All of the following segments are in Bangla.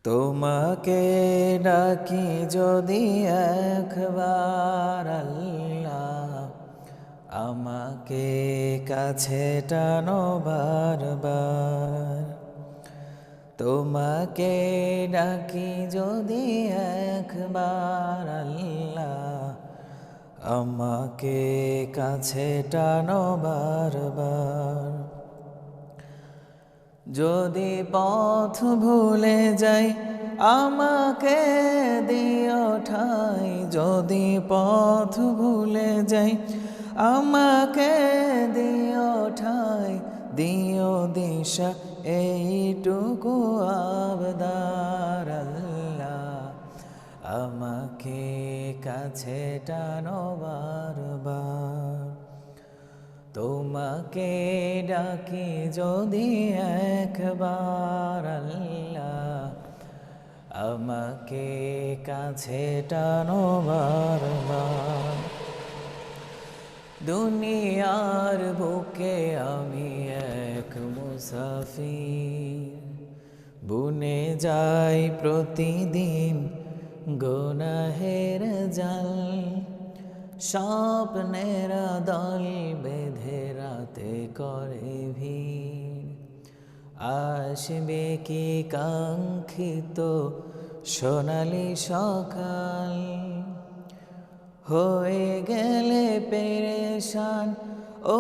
তোমাকে ডাকি যদি একবার আল্লাহ, আমাকে কাছে টানো বারবার। তোমাকে ডাকি যদি একবার আল্লাহ, আমাকে কাছে টানো বারবার। যদি পথ ভুলে যাই আমাকে দিও ঠাই, যদি পথ ভুলে যাই আমাকে দিও ঠাই, দিও দিশা এইটুকু আবদার আল্লাহ, আমাকে কাছে টানো বারবার। তোমাকে ডাকি যদি একবার আল্লাহ, আমাকে কাছে টানো বারবার। দুনিয়ার বুকে আমি এক মুসাফির, বুনে যাই প্রতিদিন গুনাহের জাল। স্বপ্নের দল বেঁধে রাতে করে ভিড়, আসবে কি কাঙ্ক্ষিত সোনালি সকাল। হয়ে গেলে পেরেশান ও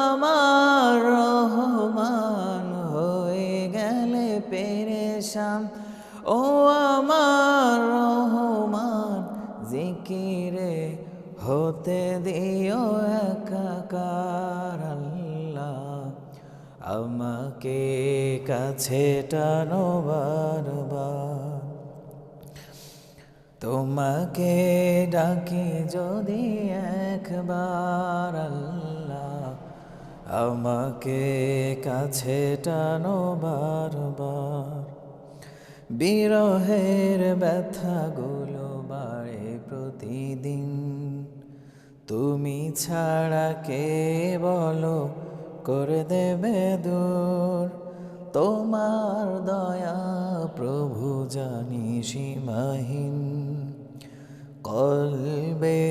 আমার রহমান, হয়ে গেলে পেরেশান ও আমার রহমান। জিকিরে হতে দিও একাকার আল্লাহ, আমাকে কাছে টানো বারবার। তোমাকে ডাকি যদি একবার আল্লাহ, আমাকে কাছে টানো বারবার। বিরহের ব্যথাগুলো বাড়ে প্রতিদিন, তুমি ছাড়া কে বলো করে দেবে দূর। তোমার দয়া প্রভু জানি সীমাহীন, কলবে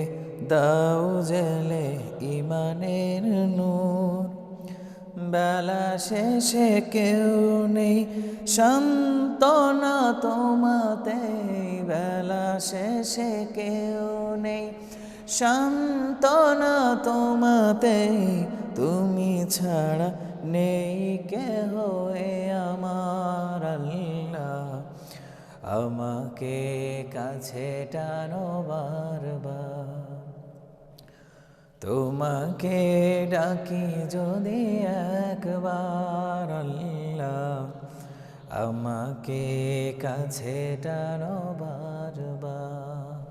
দাও জেলে ইমানের নূর। বেলা শেষে কেউ নেই সান্ত্বনা তোমাতে, বেলা শেষে কেউ নেই সান্ত্বনা তোমাতে। তুমি ছাড়া নেই কেহ এ আমার আল্লাহ, আমাকে কাছে টানো বারবার। তোমাকে ডাকি যদি একবার আল্লাহ, আমাকে কাছে টানো বারবার।